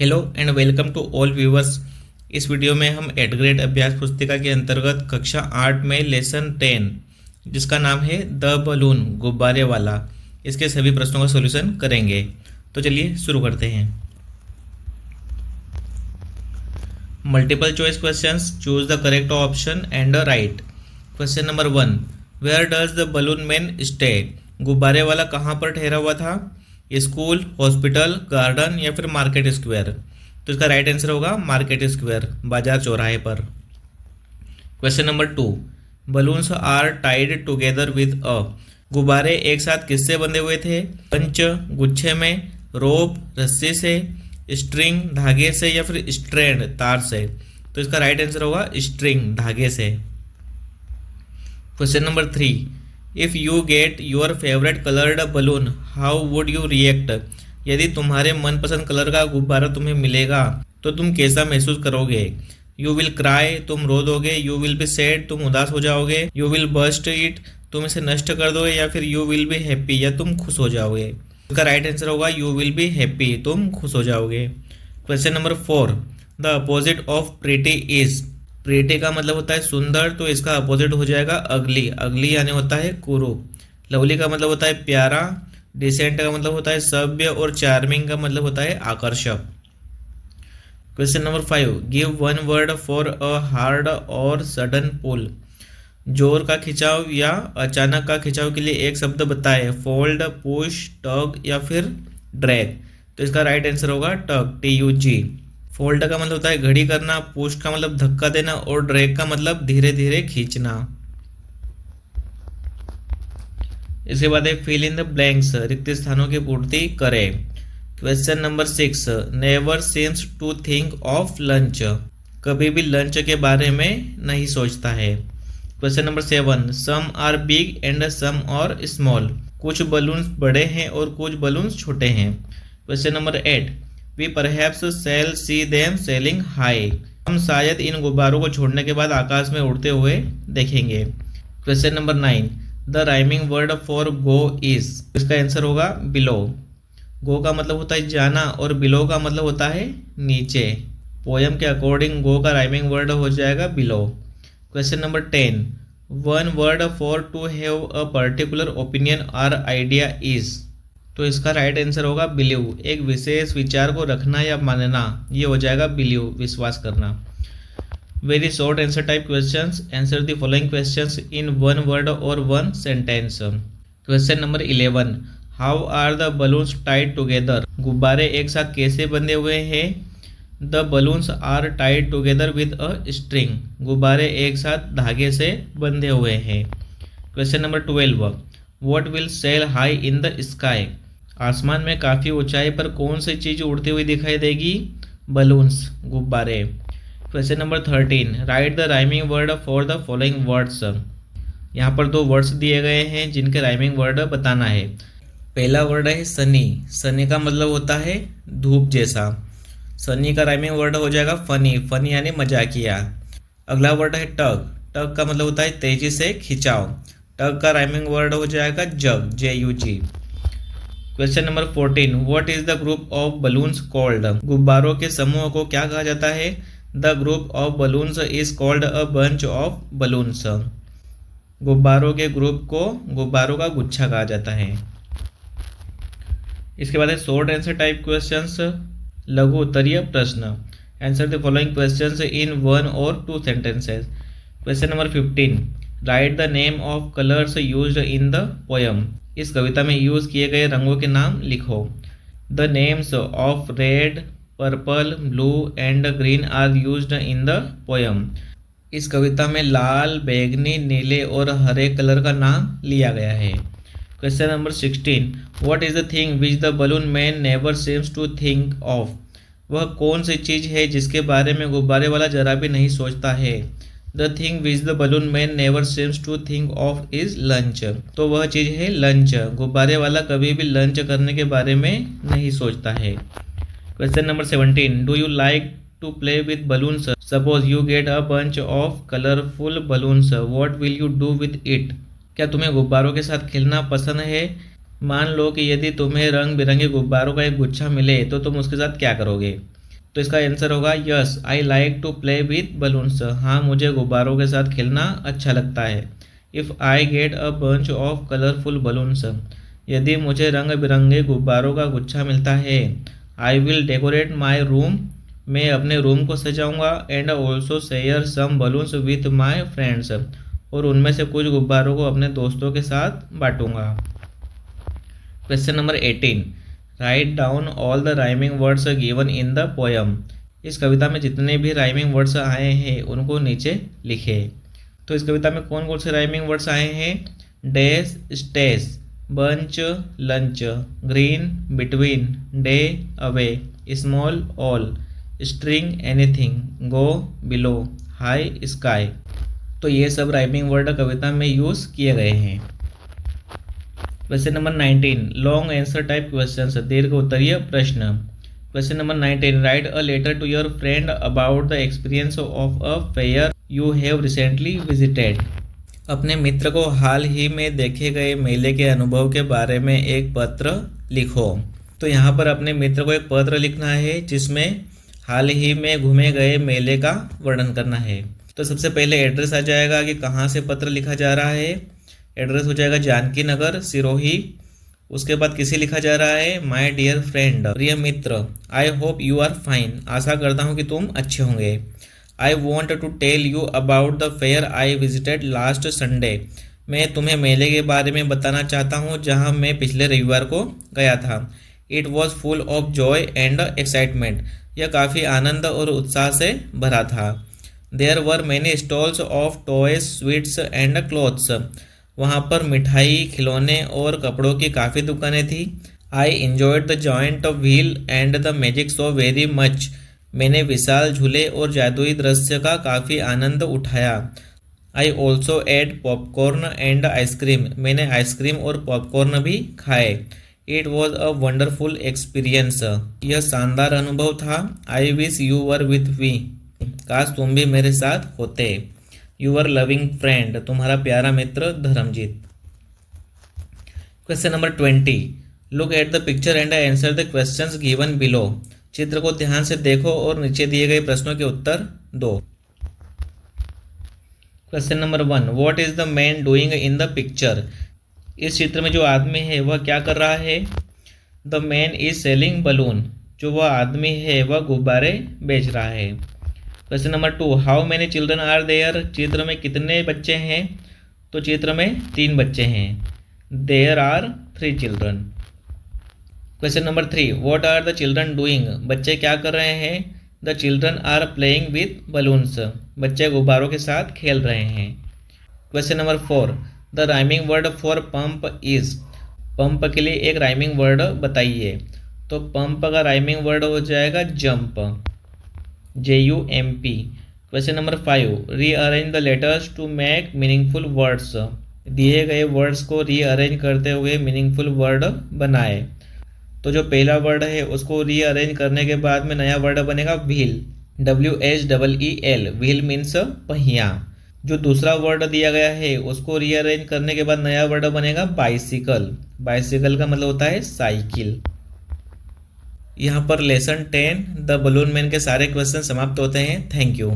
Hello and welcome to all viewers. इस video में हम एट ग्रेड अभ्यास पुस्तिका के अंतर्गत कक्षा 8 में लेसन 10 जिसका नाम है द बलून गुब्बारे वाला, इसके सभी प्रश्नों का सॉल्यूशन करेंगे। तो चलिए शुरू करते हैं। Multiple choice questions, choose the correct option and write. Question number 1, where does the balloon man stay? गुब्बारे वाला कहाँ पर ठहरा हुआ था? स्कूल, हॉस्पिटल, गार्डन या फिर मार्केट स्क्वायर? तो इसका राइट आंसर होगा मार्केट स्क्वायर, बाजार चौराहे पर। Question number 2, balloons are tied together with a? गुब्बारे एक साथ किससे बंधे हुए थे? पंच, गुच्छे में, रोप रस्सी से, स्ट्रिंग धागे से या फिर स्ट्रैंड तार से? तो इसका राइट आंसर होगा स्ट्रिंग धागे से। Question number 3, if you get your favourite coloured balloon how would you react? यदि तुम्हारे मनपसंद कलर का गुब्बारा तुम्हें मिलेगा तो तुम कैसा महसूस करोगे? यू विल क्राई, तुम रो दोगे। यू विल बी सैड, तुम उदास हो जाओगे। यू विल बर्स्ट इट, तुम इसे नष्ट कर दोगे। या फिर यू विल बी हैप्पी, या तुम खुश हो जाओगे। इसका राइट आंसर होगा यू विल बी हैप्पी, तुम खुश हो जाओगे। Question number 4, the opposite of pretty is? Pretty का मतलब होता है सुंदर, तो इसका अपोजिट हो जाएगा अगली। अगली यानी होता है कुरूप। लवली का मतलब होता है प्यारा। डिसेंट का मतलब होता है सभ्य। और चार्मिंग का मतलब होता है आकर्षक। Question number 5, give one word for a hard और सडन पुल? जोर का खिंचाव या अचानक का खिंचाव के लिए एक शब्द बताए। फोल्ड, पुश, टग या फिर ड्रैग? तो इसका राइट आंसर होगा टग, TUG। फोल्ड का मतलब होता है घड़ी करना, पुश का मतलब धक्का देना और ड्रैग का मतलब धीरे धीरे खींचना। इसके बाद है फिल इन द ब्लैंक्स, रिक्त स्थानों की पूर्ति करें। Question number 6, never seems to think of lunch? कभी भी लंच के बारे में नहीं सोचता है। Question number 7, some are big and some are small? कुछ बलून्स बड़े हैं और कुछ बलून्स छोटे हैं। Question number 8, we perhaps shall see them sailing high? हम शायद इन गुब्बारों को छोड़ने के बाद आकाश में उड़ते हुए देखेंगे। Question number 9, the rhyming word for go is? इसका आंसर होगा बिलो। गो का मतलब होता है जाना और बिलो का मतलब होता है नीचे। पोयम के अकॉर्डिंग गो का राइमिंग वर्ड हो जाएगा below. Question number 10, one word for to have a particular opinion और आइडिया इज? तो इसका राइट आंसर होगा बिलीव। एक विशेष विचार को रखना या मानना, ये हो जाएगा बिलीव, विश्वास करना। Very short answer type questions, answer the following questions in one word और one sentence. Question number 11, how are the balloons tied together? गुब्बारे एक साथ कैसे बंधे हुए हैं? The balloons are tied together with a string? गुब्बारे एक साथ धागे से बंधे हुए हैं। Question number 12, what will sail high in the sky? आसमान में काफ़ी ऊंचाई पर कौन सी चीज़ उड़ती हुई दिखाई देगी? बलून्स, गुब्बारे। Question number 13, right the rhyming word for the following words? यहाँ पर 2 वर्ड्स दिए गए हैं जिनके राइमिंग वर्ड बताना है। पहला वर्ड है सनी। सनी का मतलब होता है धूप जैसा। सनी का राइमिंग वर्ड हो जाएगा फनी। फनी यानी मजाकिया। अगला वर्ड है टग। टग का मतलब होता है तेजी से खिंचाव। टग का राइमिंग वर्ड हो जाएगा जग, JUG। Question number 14, what is the group of balloons called? गुब्बारों के समूह को क्या कहा जाता है? The group of balloons is called a bunch of balloons. गुब्बारों के ग्रुप को गुब्बारों का गुच्छा कहा जाता है। इसके बाद है शॉर्ट आंसर टाइप क्वेश्चंस, लघु उत्तरीय प्रश्न। आंसर द फॉलोइंग क्वेश्चंस इन 1 और 2 sentences. Question number 15, right the name of colours used in the poem? इस कविता में यूज किए गए रंगों के नाम लिखो। The names of red, purple, blue and green are used in the poem? इस कविता में लाल, बैंगनी, नीले और हरे कलर का नाम लिया गया है। Question number 16, what is the thing which the balloon man never seems to think of? वह कौन सी चीज है जिसके बारे में गुब्बारे वाला जरा भी नहीं सोचता है? The thing which the balloon man never seems to think of is lunch? तो वह चीज़ है लंच। गुब्बारे वाला कभी भी लंच करने के बारे में नहीं सोचता है। Question number 17, do you like to play with balloons? Suppose you get a bunch of colourful balloons, what will you do with it? क्या तुम्हें गुब्बारों के साथ खेलना पसंद है? मान लो कि यदि तुम्हें रंग बिरंगे गुब्बारों का एक गुच्छा मिले तो तुम उसके साथ क्या करोगे? तो इसका आंसर होगा yes I like to play with balloons. हाँ, मुझे गुब्बारों के साथ खेलना अच्छा लगता है। If I get a bunch of colourful balloons, यदि मुझे रंग बिरंगे गुब्बारों का गुच्छा मिलता है। I will decorate my room, मैं अपने रूम को सजाऊंगा। And also share some balloons with my friends, और उनमें से कुछ गुब्बारों को अपने दोस्तों के साथ बांटूंगा। Question number 18, write down all the rhyming words given in the poem. इस कविता में जितने भी राइमिंग वर्ड्स आए हैं उनको नीचे लिखे। तो इस कविता में कौन कौन से राइमिंग वर्ड्स आए हैं? Dash, stays, bunch, lunch, green, between, day, away, small, all, string, anything, go, below, high, sky. तो ये सब राइमिंग वर्ड कविता में यूज़ किए गए हैं। Question number 19, long answer type questions, दीर्घ उत्तरीय प्रश्न। Question number 19, write a letter to your friend about the experience of a fair you have recently visited. अपने मित्र को हाल ही में देखे गए मेले के अनुभव के बारे में एक पत्र लिखो। तो यहाँ पर अपने मित्र को एक पत्र लिखना है जिसमें हाल ही में घूमे गए मेले का वर्णन करना है। तो सबसे पहले एड्रेस आ जाएगा कि कहाँ से पत्र लिखा जा रहा है। एड्रेस हो जाएगा जानकी नगर, सिरोही। उसके बाद किसे लिखा जा रहा है? माय डियर फ्रेंड, प्रिय मित्र। I hope you are fine, आशा करता हूँ कि तुम अच्छे होंगे। I want to tell you about the fair I visited last Sunday, मैं तुम्हें मेले के बारे में बताना चाहता हूँ जहाँ मैं पिछले रविवार को गया था। It was full of joy and excitement, यह काफ़ी आनंद और उत्साह से भरा था। There were many stalls of toys, sweets and clothes, वहाँ पर मिठाई, खिलौने और कपड़ों की काफ़ी दुकानें थी। I enjoyed the joint wheel and the magic show very much, मैंने विशाल झूले और जादुई दृश्य का काफ़ी आनंद उठाया। I also ate popcorn and ice cream, मैंने आइसक्रीम और पॉपकॉर्न भी खाए। It was a wonderful experience, यह शानदार अनुभव था। I wish you were with me, काश तुम भी मेरे साथ होते। यूर लविंग फ्रेंड, तुम्हारा प्यारा मित्र Dharamjeet. Question number 20, look at the picture and answer the questions given below. चित्र को ध्यान से देखो और नीचे दिए गए प्रश्नों के उत्तर दो। Question number 1, what is the man doing in the picture. इस चित्र में जो आदमी है वह क्या कर रहा है? The man is selling balloon, जो वह आदमी है वह गुब्बारे बेच रहा है। Question number 2, how many children are there, चित्र में कितने बच्चे हैं? तो चित्र में 3 बच्चे हैं। There are 3 children. Question number 3, what are the children doing, बच्चे क्या कर रहे हैं? The children are playing with balloons, बच्चे गुब्बारों के साथ खेल रहे हैं। Question number 4, the rhyming word for pump is, pump के लिए एक राइमिंग वर्ड बताइए। तो पंप का राइमिंग वर्ड हो जाएगा jump, JUMP। Question number 5, rearrange the letters to make meaningful words, दिए गए वर्ड्स को रीअरेंज करते हुए मीनिंगफुल वर्ड बनाए। तो जो पहला वर्ड है उसको रीअरेंज करने के बाद में नया वर्ड बनेगा व्हील, WHEEL, व्हील मीन्स पहिया। जो दूसरा वर्ड दिया गया है उसको रीअरेंज करने के बाद नया वर्ड बनेगा बाइसिकल, बाइसिकल का मतलब होता है साइकिल। यहाँ पर लेसन 10 द बलून मैन के सारे क्वेश्चन समाप्त होते हैं। Thank you.